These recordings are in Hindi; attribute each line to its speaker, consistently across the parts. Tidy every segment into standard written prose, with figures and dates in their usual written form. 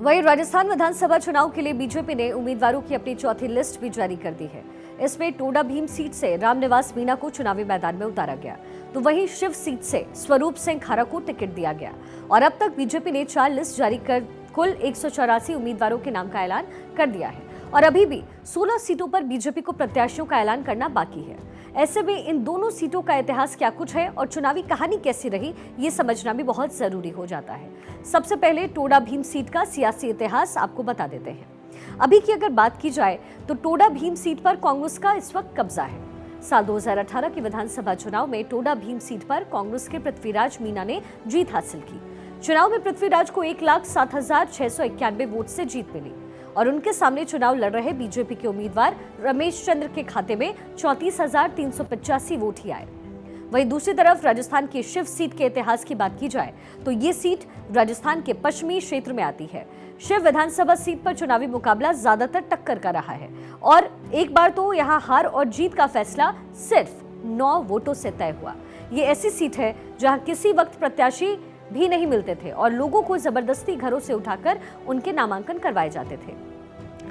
Speaker 1: वहीं राजस्थान विधानसभा चुनाव के लिए बीजेपी ने उम्मीदवारों की अपनी चौथी लिस्ट भी जारी कर दी है। इसमें टोडा भीम सीट से रामनिवास मीणा को चुनावी मैदान में उतारा गया, तो वहीं शिव सीट से स्वरूप सिंह खारा को टिकट दिया गया। और अब तक बीजेपी ने 4 लिस्ट जारी कर कुल 184 उम्मीदवारों के नाम का ऐलान कर दिया है और अभी भी 16 सीटों पर बीजेपी को प्रत्याशियों का ऐलान करना बाकी है। ऐसे में इन दोनों सीटों का इतिहास क्या कुछ है और चुनावी कहानी कैसी रही, ये समझना भी बहुत जरूरी हो जाता है। सबसे पहले टोडा भीम सीट का सियासी इतिहास आपको बता देते हैं। अभी की अगर बात की जाए तो टोडा भीम सीट पर कांग्रेस का इस वक्त कब्जा है। साल 2018 के विधानसभा चुनाव में टोडा भीम सीट पर कांग्रेस के पृथ्वीराज मीणा ने जीत हासिल की। चुनाव में पृथ्वीराज को 1,07,691 वोट से जीत मिली और उनके सामने चुनाव लड़ रहे बीजेपी के उम्मीदवार रमेश चंद्र के खाते में 34,385 वोट ही आए। वहीं दूसरी तरफ राजस्थान की शिव सीट के इतिहास की बात की जाए तो ये सीट राजस्थान के पश्चिमी क्षेत्र में आती है। शिव विधानसभा सीट पर चुनावी मुकाबला ज्यादातर टक्कर का रहा है और एक बार तो यहाँ हार और जीत का फैसला सिर्फ 9 वोटों से तय हुआ। ये ऐसी सीट है जहाँ किसी वक्त प्रत्याशी भी नहीं मिलते थे और लोगों को जबरदस्ती घरों से उठाकर उनके नामांकन करवाए जाते थे।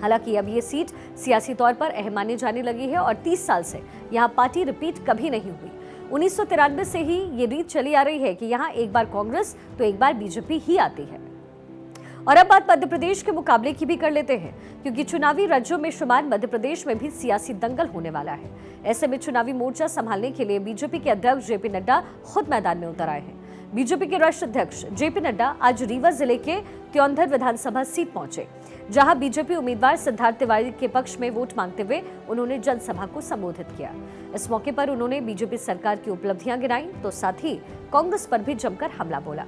Speaker 1: हालांकि अब ये सीट सियासी तौर पर अहम मानी जाने लगी है और 30 साल से यहाँ पार्टी रिपीट कभी नहीं हुई। 1993 से ही ये रीत चली आ रही है कि यहाँ एक बार कांग्रेस तो एक बार बीजेपी ही आती है। और अब बात मध्य प्रदेश के मुकाबले की भी कर लेते हैं, क्योंकि चुनावी राज्यों में शुमार मध्य प्रदेश में भी सियासी दंगल होने वाला है। ऐसे में चुनावी मोर्चा संभालने के लिए बीजेपी के अध्यक्ष जेपी नड्डा खुद मैदान में उतर आए हैं। बीजेपी के राष्ट्रीय अध्यक्ष जेपी नड्डा आज रीवा जिले के त्योंधर विधानसभा सीट पहुंचे, जहां बीजेपी उम्मीदवार सिद्धार्थ तिवारी के पक्ष में वोट मांगते हुए उन्होंने जनसभा को संबोधित किया। इस मौके पर उन्होंने बीजेपी सरकार की उपलब्धियां गिनाई तो साथ ही कांग्रेस पर भी जमकर हमला बोला।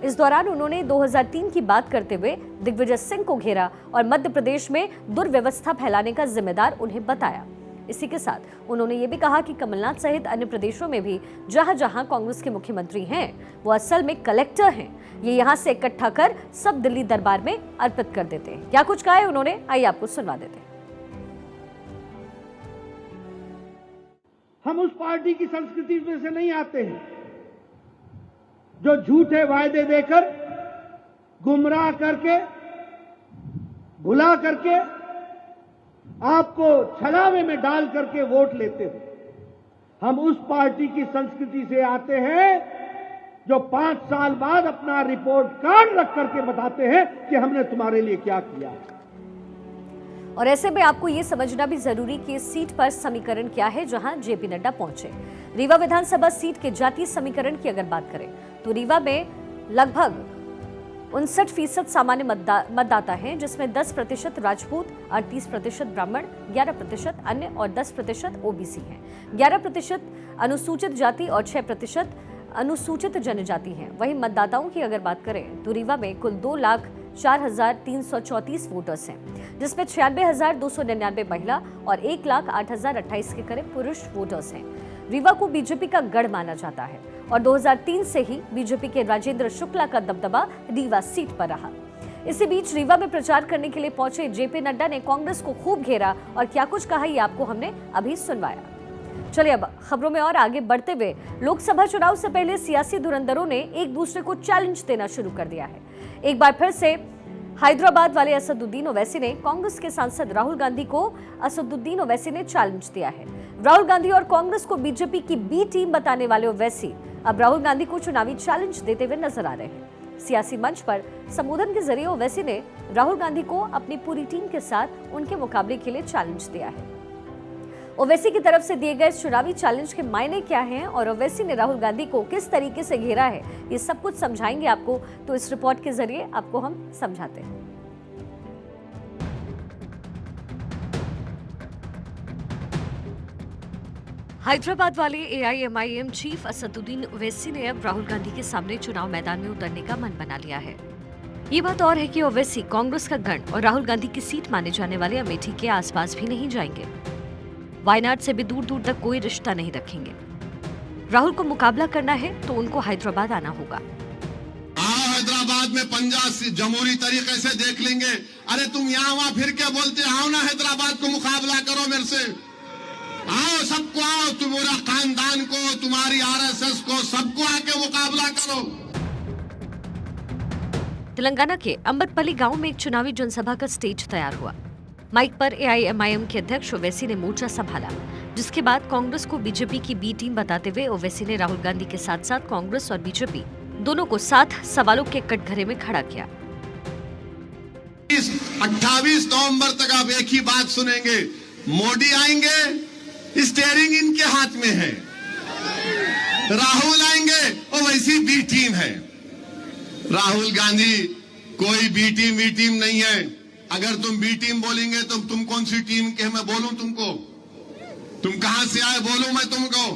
Speaker 1: इस दौरान उन्होंने 2003 की बात करते हुए दिग्विजय सिंह को घेरा और मध्य प्रदेश में दुर्व्यवस्था फैलाने का जिम्मेदार उन्हें बताया। इसी के साथ उन्होंने ये भी कहा कि कमलनाथ सहित अन्य प्रदेशों में भी जहां जहां कांग्रेस के मुख्यमंत्री हैं वो असल में कलेक्टर हैं। ये यहां से इकट्ठा कर सब दिल्ली दरबार में अर्पित कर देते हैं। क्या कुछ कहा है उन्होंने, आइए आपको सुनवा देते हैं।
Speaker 2: हम उस पार्टी की संस्कृति में से नहीं आते हैं जो झूठे वायदे देकर, गुमराह करके, भुला करके, आपको छलावे में डाल करके वोट लेते हो। हम उस पार्टी की संस्कृति से आते हैं जो 5 साल बाद अपना रिपोर्ट कार्ड रख करके बताते हैं कि हमने तुम्हारे लिए क्या किया।
Speaker 1: और ऐसे में आपको ये समझना भी जरूरी कि इस सीट पर समीकरण क्या है जहां जेपी नड्डा पहुंचे। रीवा विधानसभा सीट के जातीय समीकरण की अगर बात करें तो रीवा में लगभग 59% सामान्य मतदाता हैं, जिसमें 10% राजपूत, 38% ब्राह्मण, 11% अन्य और 10% ओबीसी हैं। 11% अनुसूचित जाति और 6% अनुसूचित जनजाति हैं। वहीं मतदाताओं की अगर बात करें तो रीवा में कुल 2,04,334 वोटर्स हैं, जिसमें 96,299 महिला और 1,08,028 के करीब पुरुष वोटर्स हैं। रीवा को बीजेपी का गढ़ माना जाता है और 2003 से ही बीजेपी के राजेंद्र शुक्ला का दबदबा रीवा सीट पर रहा। इसी बीच रीवा में प्रचार करने के लिए पहुंचे जेपी नड्डा ने कांग्रेस को खूब घेरा और क्या कुछ कहा ये आपको हमने अभी सुनवाया। चलिए अब खबरों में और आगे बढ़ते हुए, लोकसभा चुनाव से पहले सियासी धुरंधरों ने एक दूसरे को चैलेंज देना शुरू कर दिया है। एक बार फिर से हैदराबाद वाले असदुद्दीन ओवैसी ने कांग्रेस के सांसद राहुल गांधी को असदुद्दीन ओवैसी ने चैलेंज दिया है। राहुल गांधी और कांग्रेस को बीजेपी की बी टीम बताने वाले ओवैसी अब राहुल गांधी को चुनावी चैलेंज देते हुए नजर आ रहे हैं। सियासी मंच पर संबोधन के जरिए ओवैसी ने राहुल गांधी को अपनी पूरी टीम के साथ उनके मुकाबले के लिए चैलेंज दिया है। ओवैसी की तरफ से दिए गए चुनावी चैलेंज के मायने क्या हैं और ओवैसी ने राहुल गांधी को किस तरीके से घेरा है, ये सब कुछ समझाएंगे आपको, तो इस रिपोर्ट के जरिए आपको हम समझाते हैं। हैदराबाद वाले एआईएमआईएम चीफ असदुद्दीन ओवैसी ने अब राहुल गांधी के सामने चुनाव मैदान में उतरने का मन बना लिया है। ये बात और है कि ओवैसी कांग्रेस का गढ़ और राहुल गांधी की सीट माने जाने वाले अमेठी के आसपास भी नहीं जाएंगे। वायनाड से भी दूर दूर तक कोई रिश्ता नहीं रखेंगे। राहुल को मुकाबला करना है तो उनको हैदराबाद आना होगा।
Speaker 3: हैदराबाद में पंजाब से जमहूरी तरीके से देख लेंगे। अरे तुम यहाँ वहाँ फिर के बोलते आओ ना, हैदराबाद को मुकाबला करो मेरे से। आओ, सबको आओ, तुम्हारा खानदान को, तुम्हारी आरएसएस को, सबको आके मुकाबला करो।
Speaker 1: तेलंगाना के अम्बतपल्ली गांव में एक चुनावी जनसभा का स्टेज तैयार हुआ। माइक पर एआईएमआईएम के अध्यक्ष ओवैसी ने मोर्चा संभाला, जिसके बाद कांग्रेस को बीजेपी की बी टीम बताते हुए ओवैसी ने राहुल गांधी के साथ साथ कांग्रेस और बीजेपी दोनों को 7 सवालों के कटघरे में खड़ा किया।
Speaker 3: 28 नवंबर तक आप एक ही बात सुनेंगे, मोदी आएंगे, स्टीयरिंग इनके हाथ में है, राहुल आएंगे और वैसी बी टीम है। राहुल गांधी कोई बी टीम नहीं है। अगर तुम बी टीम बोलेंगे तो तुम कौन सी टीम के, मैं बोलूं तुमको, तुम कहां से आए बोलूं मैं तुमको।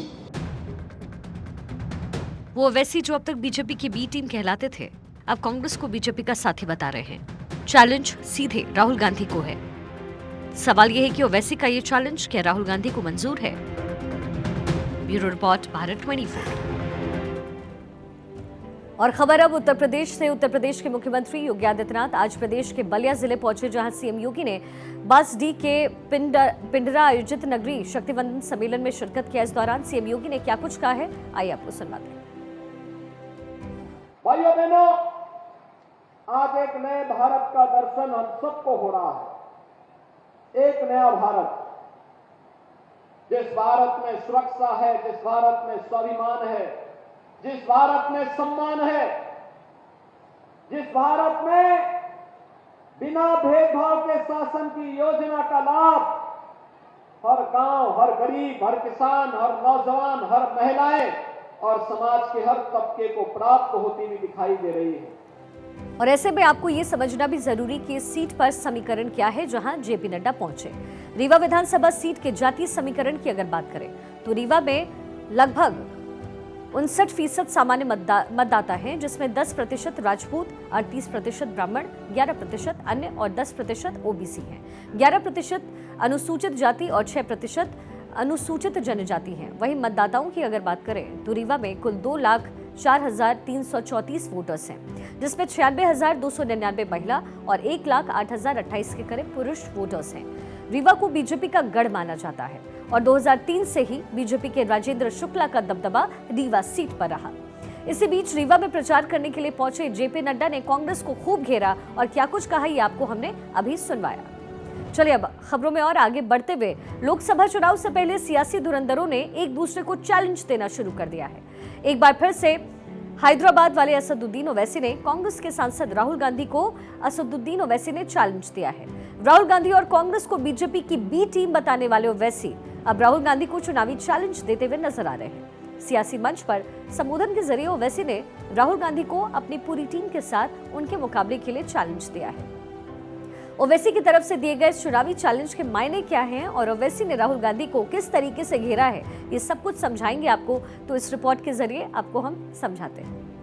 Speaker 1: वो ओवैसी जो अब तक बीजेपी की बी टीम कहलाते थे, अब कांग्रेस को बीजेपी का साथी बता रहे हैं। चैलेंज सीधे राहुल गांधी को है। सवाल यह है कि ओवैसी का ये चैलेंज क्या राहुल गांधी को मंजूर है? Bureau report, Bharat 24। और खबर अब उत्तर प्रदेश से। उत्तर प्रदेश के मुख्यमंत्री योगी आदित्यनाथ आज प्रदेश के बलिया जिले पहुंचे, जहां सीएम योगी ने बांसडीह के पिंडरा आयोजित नगरीय शक्तिवंदन सम्मेलन में शिरकत किया। इस दौरान सीएम योगी ने क्या कुछ कहा है, आइए आपको सुनवाते हैं।
Speaker 2: भाइयों बहनों, आज एक नए भारत का दर्शन हम सबको हो रहा है। एक नया भारत, जिस भारत में सुरक्षा है, जिस भारत में स्वाभिमान है, जिस भारत में सम्मान है, जिस भारत में बिना भेदभाव के शासन की योजना का लाभ हर गांव, हर गरीब, हर किसान, हर नौजवान, हर महिलाएं और समाज के हर तबके को प्राप्त होती हुई दिखाई दे रही है।
Speaker 1: और ऐसे में आपको ये समझना भी जरूरी कि इस सीट पर समीकरण क्या है जहां जेपी नड्डा पहुंचे। रीवा विधानसभा सीट के जातीय समीकरण की अगर बात करें तो रीवा में लगभग 59% सामान्य मतदाता हैं, जिसमें 10% राजपूत, 38% ब्राह्मण, 11% अन्य और 10% ओबीसी हैं। 11% अनुसूचित जाति और 6% अनुसूचित जनजाति हैं। वहीं मतदाताओं की अगर बात करें तो रीवा में कुल 2,04,334 वोटर्स हैं, जिसमें 96,299 महिला और 1,08,028 के करीब पुरुष वोटर्स हैं। रीवा को बीजेपी का गढ़ माना जाता है और 2003 से ही बीजेपी के राजेंद्र शुक्ला का दबदबा रीवा सीट पर रहा। इसी बीच रीवा में प्रचार करने के लिए पहुंचे जेपी नड्डा ने कांग्रेस को खूब घेरा और क्या कुछ कहा, ये आपको हमने अभी सुनवाया। चलिए अब खबरों में और आगे बढ़ते हुए, लोकसभा चुनाव से पहले सियासी धुरंधरों ने एक दूसरे को चैलेंज देना शुरू कर दिया है। एक बार फिर से हैदराबाद वाले असदुद्दीन ओवैसी ने कांग्रेस के सांसद राहुल गांधी को असदुद्दीन ओवैसी ने चैलेंज दिया है। राहुल गांधी और कांग्रेस को बीजेपी की बी टीम बताने वाले ओवैसी अब राहुल गांधी को चुनावी चैलेंज देते हुए नजर आ रहे हैं। सियासी मंच पर संबोधन के जरिए ओवैसी ने राहुल गांधी को अपनी पूरी टीम के साथ उनके मुकाबले के लिए चैलेंज दिया है। ओवैसी की तरफ से दिए गए चुनावी चैलेंज के मायने क्या हैं और ओवैसी ने राहुल गांधी को किस तरीके से घेरा है, ये सब कुछ समझाएंगे आपको, तो इस रिपोर्ट के जरिए आपको हम समझाते हैं।